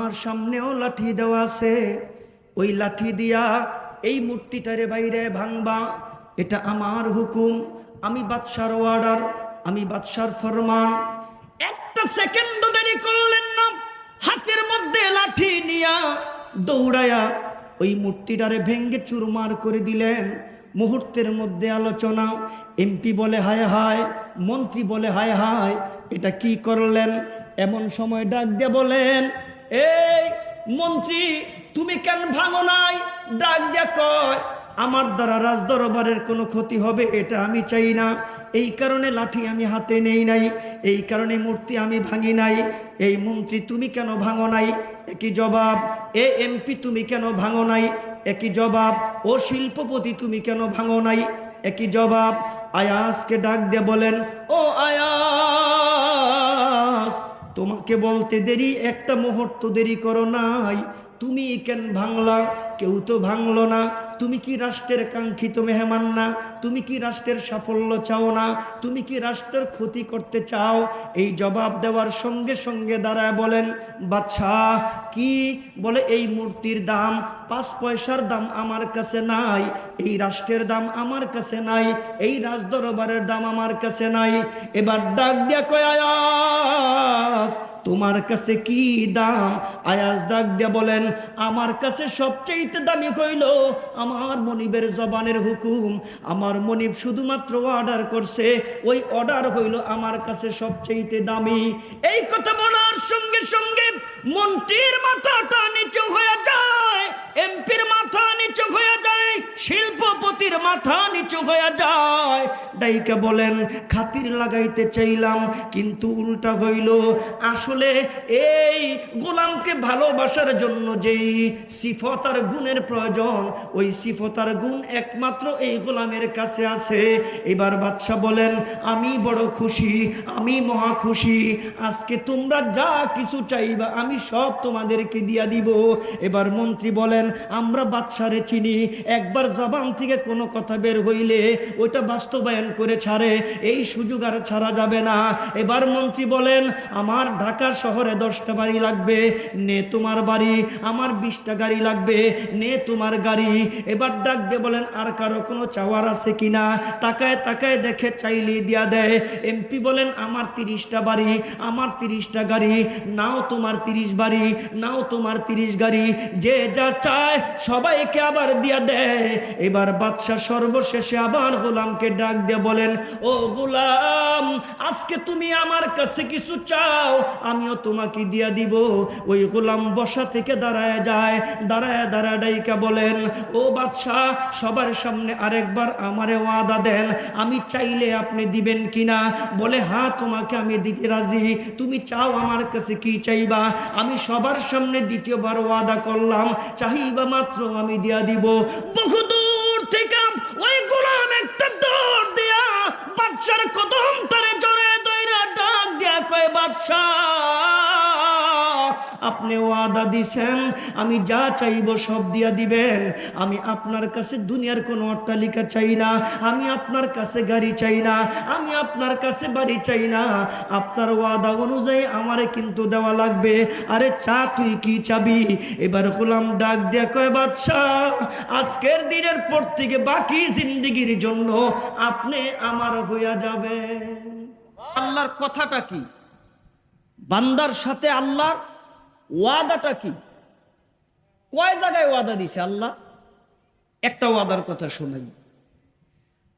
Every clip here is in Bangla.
আমার সামনেও লাঠি দেওয়া আছে, ওই লাঠি দিয়া এই মূর্তিটারে বাইরে ভাঙবা, এটা আমার হুকুম, আমি বাদশার অর্ডার, আমি বাদশার ফরমান। একটা সেকেন্ডও দেরি করলেন না, হাতের মধ্যে লাঠি নিয়া দৌড়ায়া ওই মূর্তিটারে ভেঙ্গে চুরমার করে দিলেন। মুহূর্তের মধ্যে আলোচনা, এমপি বলে হায় হায়, মন্ত্রী বলে হায় হায়, এটা কি করলেন? এমন সময় ডাক দিয়ে বলেন, এই মন্ত্রী তুমি কেন ভাঙো নাই? ডাক দিয়া কয়, আমার দ্বারা রাজদরবারের কোনো ক্ষতি হবে এটা আমি চাই না, এই কারণে লাঠি আমি হাতে নেই নাই, এই কারণে মূর্তি আমি ভাঙি নাই। এই মন্ত্রী তুমি কেন ভাঙো নাই? একই জবাব। এ এমপি তুমি কেন ভাঙো নাই? একই জবাব। ও শিল্পপতি তুমি কেন ভাঙো নাই? একই জবাব। আয়াসকে ডাক দিয়ে বলেন, ও আয়াস, তোমাকে বলতে দেরি, একটা মুহূর্ত দেরি করো নাই, তুমি কেন ভাঙলা? কেউ তো ভাঙলো না। তুমি কি রাষ্ট্রের কাঙ্ক্ষিত মেহমান না? তুমি কি রাষ্ট্রের সাফল্য চাও না? তুমি কি রাষ্ট্রের ক্ষতি করতে চাও? এই জবাব দেওয়ার সঙ্গে সঙ্গে দাঁড়ায় বলেন, বাদশাহ কি বলে? এই মূর্তির দাম 5 পয়সার দাম আমার কাছে নাই, এই রাষ্ট্রের দাম আমার কাছে নাই, এই রাজদরবারের দাম আমার কাছে নাই। এবার ডাক দিয়া কয়, আয়াস তোমার কাছে কি দাম? আয়াস ডাক দিয়া বলেন, আমার কাছে সবচেয়ে দামি হইল আমার মনিবের জবানের হুকুম। আমার মনিব শুধুমাত্র অর্ডার করছে, ওই অর্ডার হইল আমার কাছে সবচেয়ে দামি। এই কথা বলার সঙ্গে সঙ্গে মন্ত্রীর মাথাটা নিচু হয়ে যায়, এমপির মাথা নিচু হয়ে যায়, শিল্পপতির মাথা নিচু হয়ে যায়। ডাইকা বলেন, খাতির লাগাইতে চাইলাম কিন্তু উল্টা হইল। আসলে এই গোলামকে ভালোবাসার জন্য যেই সিফত আর গুণের প্রয়োজন, ওই সিফত আর গুণ একমাত্র এই গোলামের কাছে আছে। এবার বাদশা বলেন, আমি বড় খুশি, আমি মহা খুশি, আজকে তোমরা যা কিছু চাইবা আমি সব তোমাদেরকে দিয়া দিব। এবার মন্ত্রী বলেন, আমরা বাদশারে চিনি, একবার জবান থেকে কোনো কথা বের হইলে ওইটা বাস্তবায়ন করে ছাড়ে, এই সুযোগ আর ছাড়া যাবে না। এবার মন্ত্রী বলেন, আমার ঢাকা শহরে 10টা বাড়ি লাগবে, নে তোমার বাড়ি। আমার 20টা গাড়ি লাগবে, নে তোমার গাড়ি। এবার ডাক দিয়ে বলেন, আর কারো কোনো চাওয়ার আছে কিনা? তাকায় তাকায় দেখে চাইলে দিয়া দেয়। এমপি বলেন, আমার 30টা বাড়ি, আমার 30টা গাড়ি, নাও তোমার 30 বাড়ি, নাও তোমার 30 গাড়ি। যে যা চায় সবাইকে আবার দিয়া দেয়। এবার বাদশা সর্বশেষে আবার গোলামকে ডাক দিয়ে বলেন, ও গোলাম, আজকে তুমি আমার কাছে কিছু চাও, আমিও তোমাকে দিয়া দিব। ওই গোলাম বসা থেকে দাঁড়ায় যায়, দাঁড়ায় দাঁড়ায় ডাইকা বলেন, ও বাদশা, সবার সামনে আরেকবার আমারে ওয়াদা দেন, আমি চাইলে আপনি দিবেন কিনা? বলে, হ্যাঁ তোমাকে আমি দিতে রাজি, তুমি চাও আমার কাছে কি চাইবা? আমি সবার সামনে দ্বিতীয়বার ওয়াদা করলাম, চাইবা মাত্র আমি দিয়া দিব। বহুদূর থেকে ওই গোলাম একটা দৌড় দিয়া বাদশার কদম তারে জড়ে দইরা ডাক দিয়া কয়, বাদশা আপনি ওয়াদা দিছেন আমি যা চাইব সব দিয়া দিবেন। আমি আপনার কাছে দুনিয়ার কোনো অট্টালিকা চাই না, আমি আপনার কাছে গাড়ি চাই না, আমি আপনার কাছে বাড়ি চাই না। আপনার ওয়াদা অনুযায়ী আমারে কিন্তু দেওয়া লাগবে। আরে চা তুই কি চাবি? এবার গোলাম ডাক দিয়া কয়, বাদশাহ আজকের দিনের পর থেকে বাকি জিন্দেগির জন্য আপনি আমার হইয়া যাবে। আল্লাহর কথাটা কি? বান্দার সাথে আল্লাহর ওয়াদাটা কি? কয় জায়গায় ওয়াদা দিছে আল্লাহ? একটা ওয়াদার কথা শুনেন,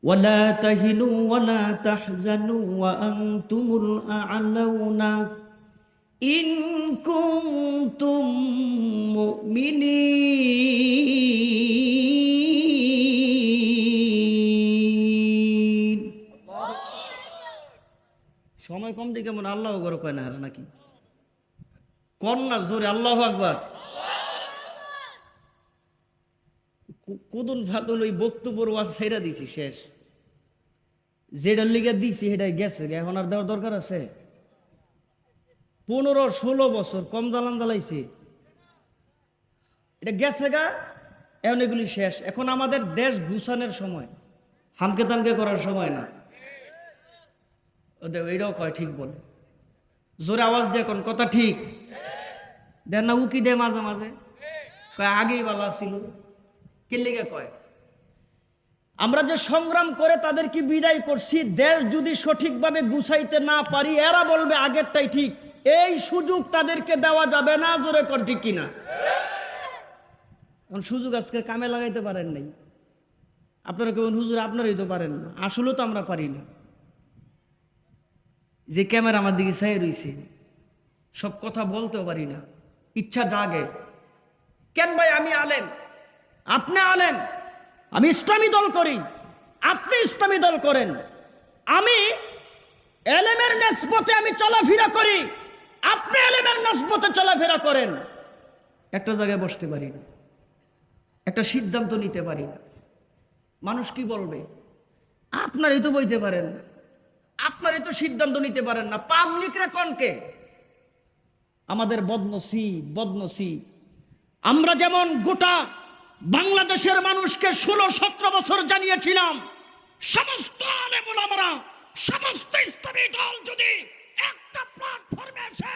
ওয়ালা তাহিনু ওয়ালা তাহজানু ওয়া আনতুমুল আ'লাউনা ইন কুনতুম মুমিনিন। সময় কম দিকে মনে আল্লাহ আকবার কয় না হারা নাকি? কন্যা জোরে আল্লাহু আকবার। কুদুন ফাদুন ওই বক্তব্যের ওয়াজ ছাইরা দিছি, শেষ। যেটার লিগে দিছি সেটাই গেছে, এখন আর দেওয়ার দরকার আছে? 15-16 বছর কম জ্বালান জ্বালাইছি, এটা গেছে গা, এখন এগুলি শেষ। এখন আমাদের দেশ গুছানোর সময়, হামকে তামকে করার সময় না। এইটাও কয় ঠিক বলে, জোরে আওয়াজ দিয়ে কোন কথা ঠিক। দেন না উকি দেয় মাঝে মাঝে, কয় আগেই বালা ছিল। কি লিগে কয়? আমরা যে সংগ্রাম করে তাদেরকে বিদায় করছি, দেশ যদি সঠিকভাবে গুছাইতে না পারি এরা বলবে আগেরটাই ঠিক। এই সুযোগ তাদেরকে দেওয়া যাবে না। জোরে কর ঠিক কিনা? সুযোগ আজকে কামে লাগাইতে পারেন নাই। আপনারা কেমন হুজুর আপনারাই তো পারেন না। আসলেও তো আমরা পারি না। যে ক্যামেরা আমার দিকে চাই রইছে, সব কথা বলতেও পারি না। ইচ্ছা জাগে কেন ভাই? আমি আলেম, আপনি আলেম, আমি ইসলামী দল করি, আপনি ইসলামী দল করেন, আমি এলেমের নিসবতে আমি চলাফেরা করি, আপনি এলেমের নিসবতে চলাফেরা করেন। একটা জায়গায় বসতে পারি না, একটা সিদ্ধান্ত নিতে পারি না। মানুষ কি বলবে? আপনারই তো বইতে পারেন না, আপনারই তো সিদ্ধান্ত নিতে পারেন না, পাবলিকরা কনকে? আমাদের বদনসিব। আমরা যেমন গোটা বাংলাদেশের মানুষকে 16-17 বছর জানিয়েছিলাম, সমস্ত আলেম ওলামারা, সমস্ত ইসলামী দল যদি একটা প্ল্যাটফর্মে এসে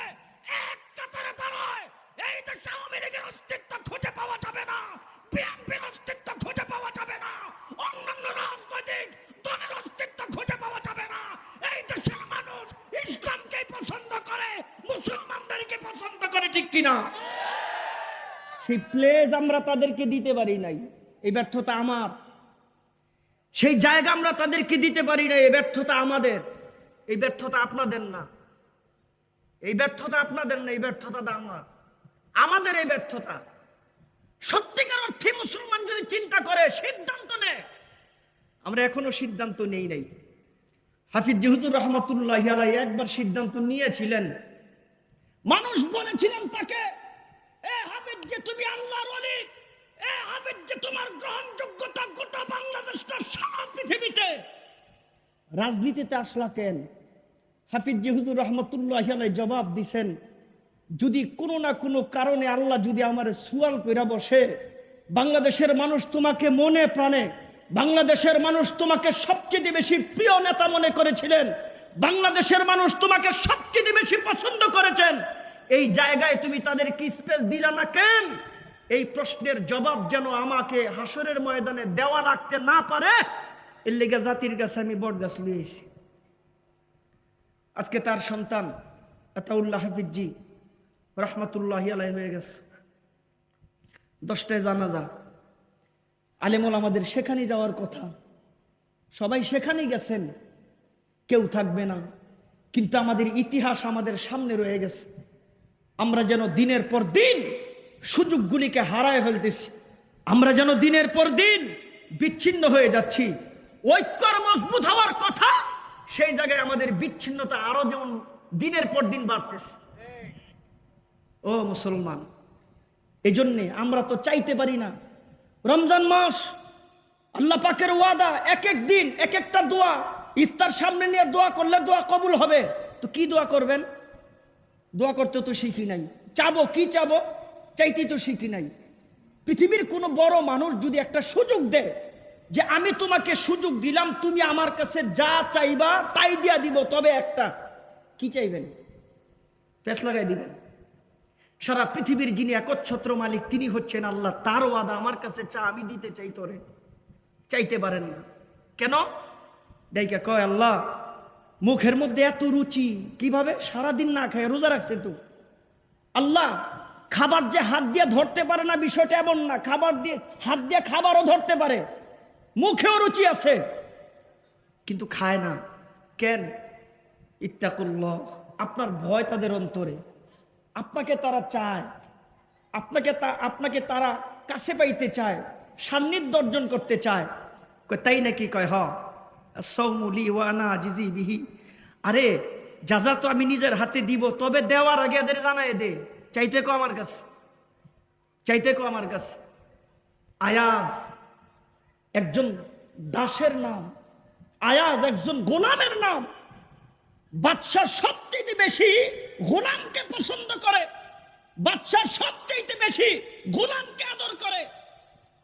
এক কাতারে দাঁড়ায়, এই দেশে আওয়ামী লীগের অস্তিত্ব খুঁজে পাওয়া যাবে না, বিএনপির অস্তিত্ব খুঁজে পাওয়া যাবে না, অন্যান্য রাজনৈতিক দলের অস্তিত্ব খুঁজে পাওয়া যাবে না। এই দেশের মানুষ ইসলামকে পছন্দ করে, মুসলমানদেরকে পছন্দ করে, ঠিক কিনা? সেই প্লেজ আমরা তাদেরকে দিতে পারি নাই, এই ব্যর্থতা আমার। সেই জায়গা আমরা তাদেরকে দিতে পারি নাই, এই ব্যর্থতা আমাদের। এই ব্যর্থতা আপনাদের না, এই ব্যর্থতা আপনাদের না, এই ব্যর্থতা আমার, আমাদের এই ব্যর্থতা। সত্যিকার অর্থে মুসলমান যদি চিন্তা করে, সিদ্ধান্ত নেয়, আমরা এখনো সিদ্ধান্ত নেই নাই। হাফিজ হুজুর রহমাতুল্লাহি আলাইহি একবার সিদ্ধান্ত নিয়েছিলেন। মানুষ বলেছিলেন তাকে, এ হাফিজ যে তুমি আল্লাহর ওলি, এ হাফিজ যে তোমার গ্রহণযোগ্যতা গোটা বাংলাদেশটা সারা পৃথিবীতে। রাজনীতিতে আসলা কেন? হাফিজ হুজুর রহমাতুল্লাহি আলাইহি জবাব দিছেন, যদি কোনো না কোনো কারণে আল্লাহ যদি আমার সুয়াল কইরা বসে, বাংলাদেশের মানুষ তোমাকে মনে প্রাণে, বাংলাদেশের মানুষ তোমাকে সবচেয়ে বেশি প্রিয় নেতা মনে করেছিলেন, বাংলাদেশের মানুষ তোমাকে সবচেয়ে বেশি পছন্দ করেছেন, এই জায়গায় তুমি তাদেরকে স্পেস দিলা না কেন? এই প্রশ্নের জবাব যেন আমাকে হাসরের ময়দানে দেওয়া লাগতে না পারে, এর লেগে জাতির কাছে আমি বট গাছ লইয়েছি। আজকে তার সন্তান আতাউল্লাহ হাফিজি রহমাতুল্লাহি আলাইহি হয়ে গেছে। 10টায় জানাজা। আলেমুল আমাদের সেখানে যাওয়ার কথা, সবাই সেখানেই গেছেন, কেউ থাকবে না। কিন্তু আমাদের ইতিহাস আমাদের সামনে রয়ে গেছে। আমরা যেন দিনের পর দিন সুযোগগুলিকে হারায় ফেলতেছি, আমরা যেন দিনের পর দিন বিচ্ছিন্ন হয়ে যাচ্ছি। ঐক্য মজবুত হওয়ার কথা, সেই জায়গায় আমাদের বিচ্ছিন্নতা আরো যেমন দিনের পর দিন বাড়তেছে। ও মুসলমান, এই জন্যে আমরা তো চাইতে পারি না। রমজান মাস, আল্লাহ পাকের ওয়াদা, এক এক দিন এক একটা দোয়া, ইফতার সামনে নিয়ে দোয়া করলে দোয়া কবুল হবে। তো কি দোয়া করবেন? দোয়া করতে তো শিখি নাই। চাবো কি চাবো, চাইতে তো শিখি নাই। পৃথিবীর কোনো বড় মানুষ যদি একটা সুযোগ দেয় যে আমি তোমাকে সুযোগ দিলাম, তুমি আমার কাছে যা চাইবা তাই দিয়া দিব, তবে একটা কি চাইবেন? পেছ লাগাই দিবেন। সারা পৃথিবীর যিনি একচ্ছত্র মালিক, তিনি হচ্ছেন আল্লাহ। তার ওয়াদা, আমার কাছে চা, আমি দিতে চাই তোরে। চাইতে পারেন না কেন? ডাইকা কয় আল্লাহ মুখের মধ্যে এত রুচি, কিভাবে সারাদিন না খায় রোজা রাখছে তো। আল্লাহ খাবার যে হাত দিয়ে ধরতে পারে না, বিষয়টা এমন না, খাবার দিয়ে হাত দিয়ে খাবারও ধরতে পারে, মুখেও রুচি আছে, কিন্তু খায় না কেন? ইত্তাকুল্লাহ, আপনার ভয় তাদের অন্তরে, আপনাকে তারা চায়, আপনাকে তারা কাছে পাইতে চায়, সান্নিধ্য অর্জন করতে চায়। তাই নাকি? কয় হ, সৌমুলি ওয়ানা জিজি বিহি। আরে যাজা তো আমি নিজের হাতে দিব, তবে দেওয়ার আগে এদের জানাই দে। চাইতে কো আমার কাছে, চাইতে কো আমার কাছে। আয়াজ একজন দাসের নাম, আয়াজ একজন গোলামের নাম। বাদশাহ সবচেয়ে বেশি গোলামকে পছন্দ করে, বাদশাহ সবচেয়ে বেশি গোলামকে আদর করে,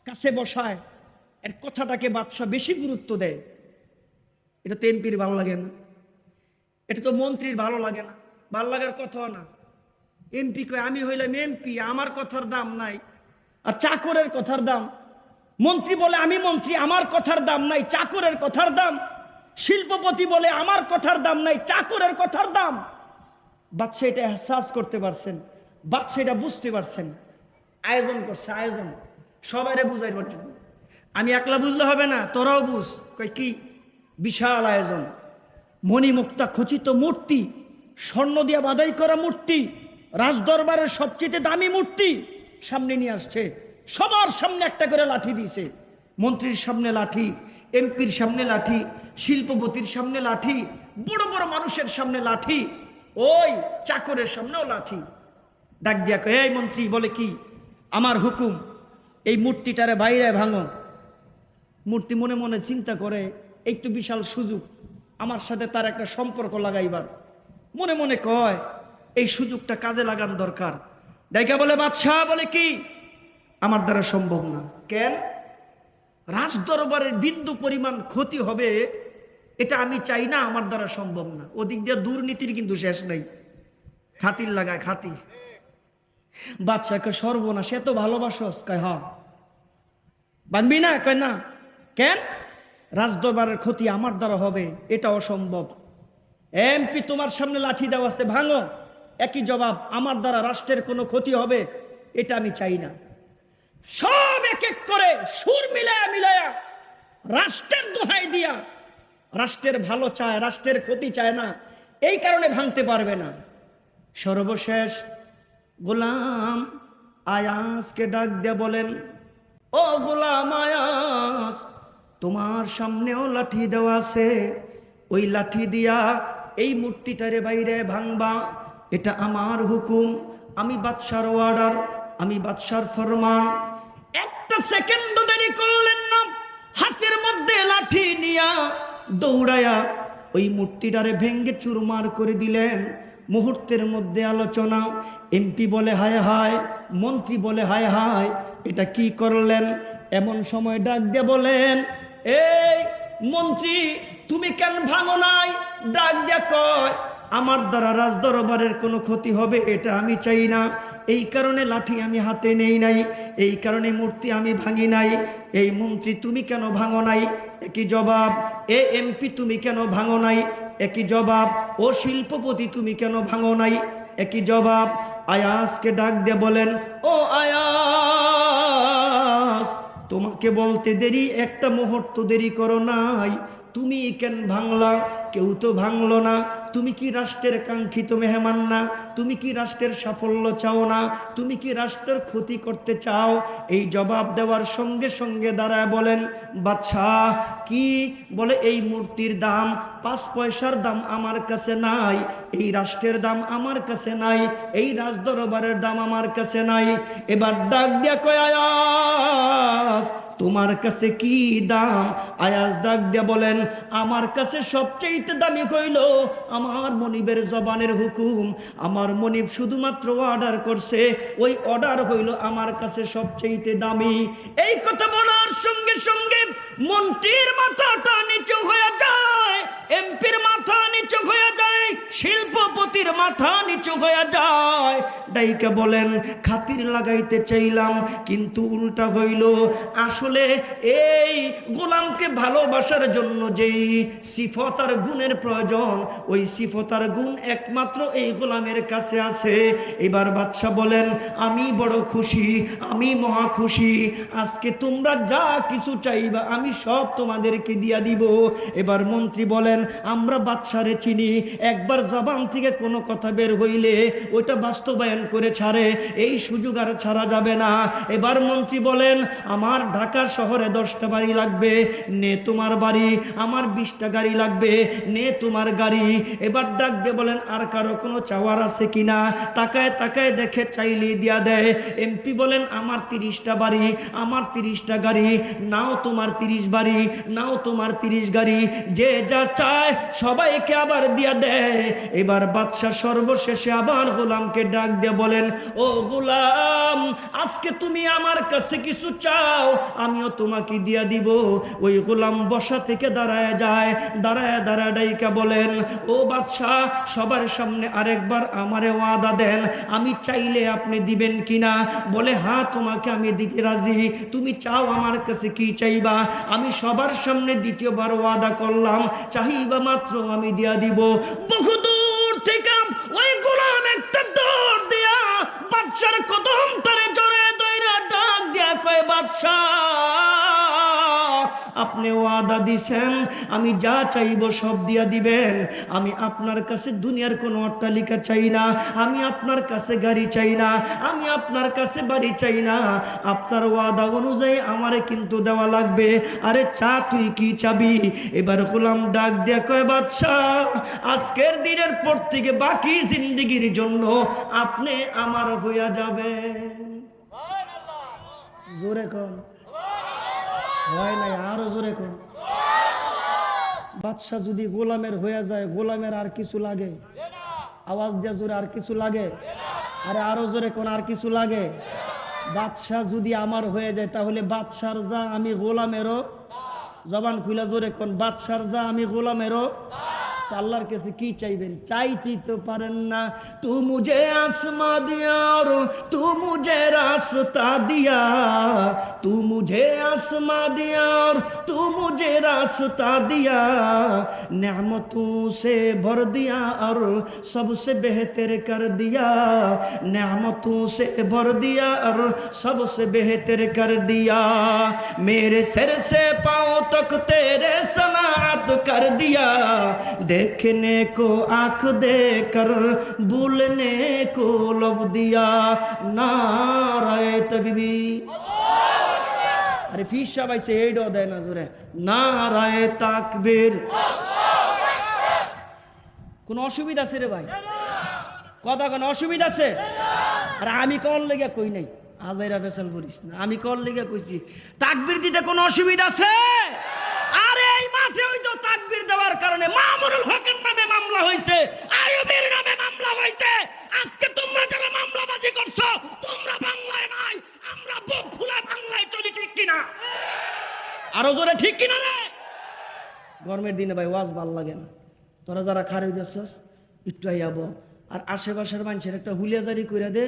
কাছে বসায়, এর কথাটাকে বাদশাহ বেশি গুরুত্ব দেয়। এটা তো এমপির ভালো লাগে না, এটা তো মন্ত্রীর ভালো লাগে না, ভালো লাগার কথা না। এমপি কয় আমি হইলাম এমপি, আমার কথার দাম নাই। আর চাকরের কথার দাম। মন্ত্রী বলে আমি মন্ত্রী, আমার কথার দাম নাই, চাকরের কথার দাম। শিল্পপতি বলে আমার কথার দাম নাই, চাকরের কথার দাম। বাদশা এটা এহসাস করতে পারছেন, বাদশা এটা বুঝতে পারছেন, আয়োজন করছে, আয়োজন সবাইরে বুঝাইবার জন্য। আমি একলা বুঝলে হবে না, তোরাও বুঝ। কই কি? বিশাল আয়োজন, মণিমুক্তা খচিত মূর্তি, স্বর্ণ দিয়া বাধাই করা মূর্তি, রাজদরবারের সবচেয়ে দামি মূর্তি সামনে নিয়ে আসছে। সবার সামনে একটা করে লাঠি দিয়েছে। মন্ত্রীর সামনে লাঠি, এমপির সামনে লাঠি, শিল্পপতির সামনে লাঠি, বড় বড় মানুষের সামনে লাঠি, ওই চাকরের সামনেও লাঠি। ডাক দিয়া কয় এই মন্ত্রী, বলে কি? আমার হুকুম, এই মূর্তিটারে বাইরে ভাঙো। মূর্তি মনে মনে চিন্তা করে এই তো বিশাল সুযোগ, আমার সাথে তার একটা সম্পর্ক লাগাইবার। মনে মনে কয় এই সুযোগটা কাজে লাগান দরকার। ডাইকা বলে বাদশাহ, বলে কি? আমার দ্বারা সম্ভব না। কেন? রাজদরবারের বিন্দু পরিমাণ ক্ষতি হবে এটা আমি চাই না, আমার দ্বারা সম্ভব না। ওদিক দিয়ে দুর্নীতির কিন্তু শেষ নাই, খাতির লাগায় খাতির। বাদশাকে সর্বনাশ, এত ভালোবাসস? কয় হ্যাঁ। ভাঙবি না? কয় না। কেন? রাজদরবারের ক্ষতি আমার দ্বারা হবে এটা অসম্ভব। এমপি তোমার সামনে লাঠি দেওয়া আছে, ভাঙো। একই জবাব, আমার দ্বারা রাষ্ট্রের কোনো ক্ষতি হবে এটা আমি চাই না। সব এক এক করে সুর মিলায়া মিলায়া রাষ্ট্রের দোহাই দিয়া, রাষ্ট্রের ভালো চায়, রাষ্ট্রের ক্ষতি চায় না, এই কারণে ভাঙতে পারবে না। সর্বশেষ গোলাম আয়াসকে ডাক দিয়ে বলেন, ও গোলাম আয়াস, তোমার সামনেও লাঠি দেওয়া আছে, ওই লাঠি দিয়া এই মূর্তিটারে বাইরে ভাঙবা, এটা আমার হুকুম, আমি বাদশার অর্ডার, আমি বাদশার ফরমান। একটা সেকেন্ড দেরি করলেন না, হাতের মধ্যে লাঠি নিয়া দৌড়ায়া ওই মূর্তিটারে ভেঙ্গে চুরমার করে দিলেন। মুহূর্তের মধ্যে আলোচনা। এমপি বলে হায় হায়, মন্ত্রী বলে হায় হায়, এটা কি করলেন? এমন সময় ডাক দিয়ে বলেন, এই মন্ত্রী, তুমি কেন ভাঙো নাই? ডাক দিয়া কয়, আমার দ্বারা রাজদরবারের কোনো ক্ষতি হবে এটা আমি চাই না, এই কারণে লাঠি আমি হাতে নেই নাই, এই কারণে মূর্তি আমি ভাঙি নাই। এই মন্ত্রী, তুমি কেন ভাঙো নাই? একই জবাব। এ এমপি, তুমি কেন ভাঙো নাই? একই জবাব। ও শিল্পপতি, তুমি কেন ভাঙো নাই? একই জবাব। আয়াসকে ডাক দিয়ে বলেন, ও আয়াস, তোমাকে বলতে দেরি, একটা মুহূর্ত দেরি করো নাই, তুমি কেন ভাঙলা? কেউ তো ভাঙলো না। তুমি কি রাষ্ট্রের কাঙ্ক্ষিত মেহমান না? তুমি কি রাষ্ট্রের সাফল্য চাও না? তুমি কি রাষ্ট্রের ক্ষতি করতে চাও? এই জবাব দেওয়ার সঙ্গে সঙ্গে দাঁড়ায় বলেন, বাদশাহ কি? বলে এই মূর্তির দাম 5 পয়সার দাম আমার কাছে নাই, এই রাষ্ট্রের দাম আমার কাছে নাই, এই রাজদরবারের দাম আমার কাছে নাই। এবার ডাক দিয়া কয়, আয়াস, তোমার কাছে কি দাম? আয়াস ডাক দিয়া বলেন, আমার কাছে সবচেয়ে দামি হইল আমার মনিবের জবানের হুকুম। আমার মনিব শুধুমাত্র অর্ডার করছে, ওই অর্ডার হইল আমার কাছে সবচেয়ে দামি। এই কথা বলার সঙ্গে সঙ্গে মন্ত্রীর মাথাটা নিচু হয়ে যায়, এমপির মাথা নিচু হয়ে যায়, শিল্পপতির মাথা নিচু হয়ে যায়। ডাইকা বলেন, খাতির লাগাইতে চাইলাম কিন্তু উল্টা হইল। আসলে এই গোলামকে ভালোবাসার জন্য যেই সিফত আর গুণের প্রয়োজন, ওই সিফত আর গুণ একমাত্র এই গোলামের কাছে আছে। এবার বাদশা বলেন, আমি বড় খুশি, আমি মহা খুশি, আজকে তোমরা যা কিছু চাইবা আমি সব তোমাদেরকে দিয়া দিব। এবার মন্ত্রী বলেন, আমরা বাদশারে চিনি, একবার জবান থেকে কোনো কথা বের হইলে ওইটা বাস্তবায়ন করে ছাড়ে, এই সুযোগ আর ছাড়া যাবে না। এবার মন্ত্রী বলেন, আমার ঢাকা শহরে 10টা বাড়ি লাগবে, নে তোমার বাড়ি, আমার 20টা গাড়ি লাগবে, নে তোমার গাড়ি। এবার ডাক দিয়ে বলেন, আর কারো কোনো চাওয়ার আছে কিনা? তাকায় তাকায় দেখে চাইলে দিয়া দেয়। এমপি বলেন, আমার 30টা বাড়ি, আমার 30টা গাড়ি, নাও তোমার 30 বাড়ি, নাও তোমার 30 গাড়ি, যে যা চা চায় সবাইকে আবার দিয়া দেয়। এবার বাদশা সর্বশেষে আবার গোলামকে ডাক দিয়ে বলেন, ও গোলাম, আজকে তুমি আমার কাছে কিছু চাও, আমিও তোমাকে দিয়া দিব। ওই গোলাম বসা থেকে দাঁড়ায় যায়, দাঁড়ায় দাঁড়ায় ডাইকা বলেন, ও বাদশা, সবার সামনে আরেকবার আমারে ওয়াদা দেন, আমি চাইলে আপনি দিবেন কিনা? বলে, হ্যাঁ, তোমাকে আমি দিতে রাজি। তুমি চাও আমার কাছে কি চাইবা? আমি সবার সামনে দ্বিতীয়বার ওয়াদা করলাম, চাইবা মাত্র আমি দিয়া দিব। বহুদূর থেকে ওই গোলাম একটা দৌড় দিয়া বাদশার কদম তরে জড়ে দইরা ডাক দিয়া কয়, বাদশা, আপনি ওয়াদা দিছেন আমি যা চাইব সব দিয়া দিবেন। আমি আপনার কাছে দুনিয়ার কোনো অট্টালিকা চাই না, আমি আপনার কাছে গাড়ি চাই না, আমি আপনার কাছে বাড়ি চাই না। আপনার ওয়াদা অনুযায়ী আমারে কিন্তু দেওয়া লাগবে। আরে চা, তুই কি চাবি? এবার গোলাম ডাক দিয়া কয়, বাদশাহ, আজকের দিনের পর থেকে বাকি জিন্দেগির জন্য আপনি আমার হইয়া যাবেন। জোরে কর, হয় নাই, আরো জোরে কর। বাদশা যদি গোলামের হয়ে যায়, গোলামের আর কিছু লাগে? আওয়াজ দিয়া জোরে, আর কিছু লাগে? আরে আরো জোরে কোন, আর কিছু লাগে? বাদশা যদি আমার হয়ে যায়, তাহলে বাদশার যা আমি গোলামেরও। জবান খুলা জোরে কোন, বাদশার যা আমি গোলামেরও। আল্লাহর কাছে কি চাইবেন? চাইতে তো পারেন না। তু মুঝে আসমা দিয়া और तू मुझे रास्ता दिया, तू मुझे आसमां दिया और तू मुझे रास्ता दिया, नेमतों से भर दिया और सबसे बेहतर कर दिया, नेमतों से भर दिया और सबसे बेहतर कर दिया, मेरे सिर से पांव तक तेरे सनात कर दिया, देखने को आंख देकर भूलने को लब दिया, नाराए तकबीर। अरे फीसा भाई से एडो देय ना जोरे, नाराए ताकबीर। কোন অসুবিধা আছে রে ভাই? কথা কোন অসুবিধা আছে? আর আমি কোন লেগে কই নাই, আজাইরা ফেসাল করিস না, আমি কোন লেগে কইছি তাকবীর দিতে কোন অসুবিধা আছে? আরে এই মাঠে ওই তো তাকবীর দেওয়ার কারণে মামুনুল হকের নামে মামলা হইছে, আইয়ুবের নামে মামলা হইছে। আজকে তোমরা যারা মামলাবাজি করছো, তোমরা বাংলায় নাই, আমরা বুক ফুলা বাংলায় চলি, ঠিক কিনা? আরো জোরে ঠিক কিনা রে? গরমের দিনে ভাই ওয়াজ ভাল লাগে না। তোরা যারা খারে দিছস একটু আইয়াবো, আর আশেপাশের মানুষের একটা হুলিয়া জারি করে দে।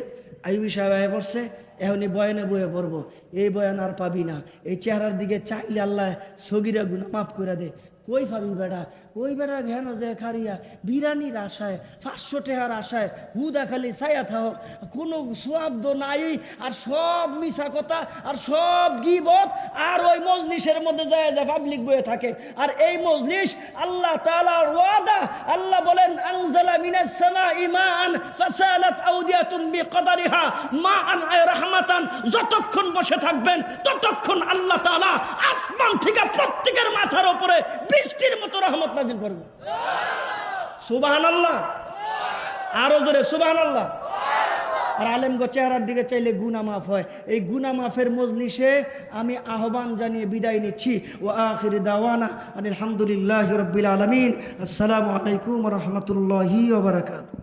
আইবি সাহেব আয় পড়ছে, এখনই বয়ানে বয়ে পড়বো, এই বয়ান আর পাবি না। এই চেহারার দিকে চাইলে আল্লাহ সগিরা গুনাহ মাফ করে দে। কই পাবি বেটা? ওই বেটা ঘেন যে খারিয়া বিরানির আশায়, 500 টাকার আশায় হুদা খালি ছায়া থাও, কোনো সোয়াব্দ নাই, আর সব মিছা কথা, আর সব গীবত, আর ওই মজলিসের মধ্যে যায় যে পাবলিক বয়ে থাকে। আর এই মজলিস আল্লাহ তাআলার ওয়াদা, আল্লাহ বলেন, আনজালা মিনাস সামাই মাআন ফাসালাত আওদিয়াতুম বিকদারিহা মাআন আয় রাহমাতান। যতক্ষণ বসে থাকবেন ততক্ষণ আল্লাহ তাআলা আসমান থেকে প্রত্যেকের মাথার উপরে বৃষ্টির মতো রহমত নাযিল করবে। সুবহানাল্লাহ, আরো জোরে সুবহানাল্লাহ। আর আলেমগো চেহারার দিকে চাইলে গুনাহ মাফ হয়। এই গুনাহ মাফের মজলিসে আমি আহ্বান জানিয়ে বিদায় নিচ্ছি। ওয়া আখির দাওয়ানা আলহামদুলিল্লাহি রাব্বিল আলামিন। আসসালামু আলাইকুম ওয়া রাহমাতুল্লাহি ওয়া বারাকাতুহু।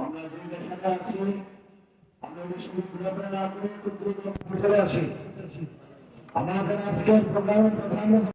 আমরা যে জায়গায় আছি, আমরা বেশি ঘোরাফেরা না করে খুব দ্রুত চলে আসি। আমাদের আজকের প্রোগ্রামের প্রধান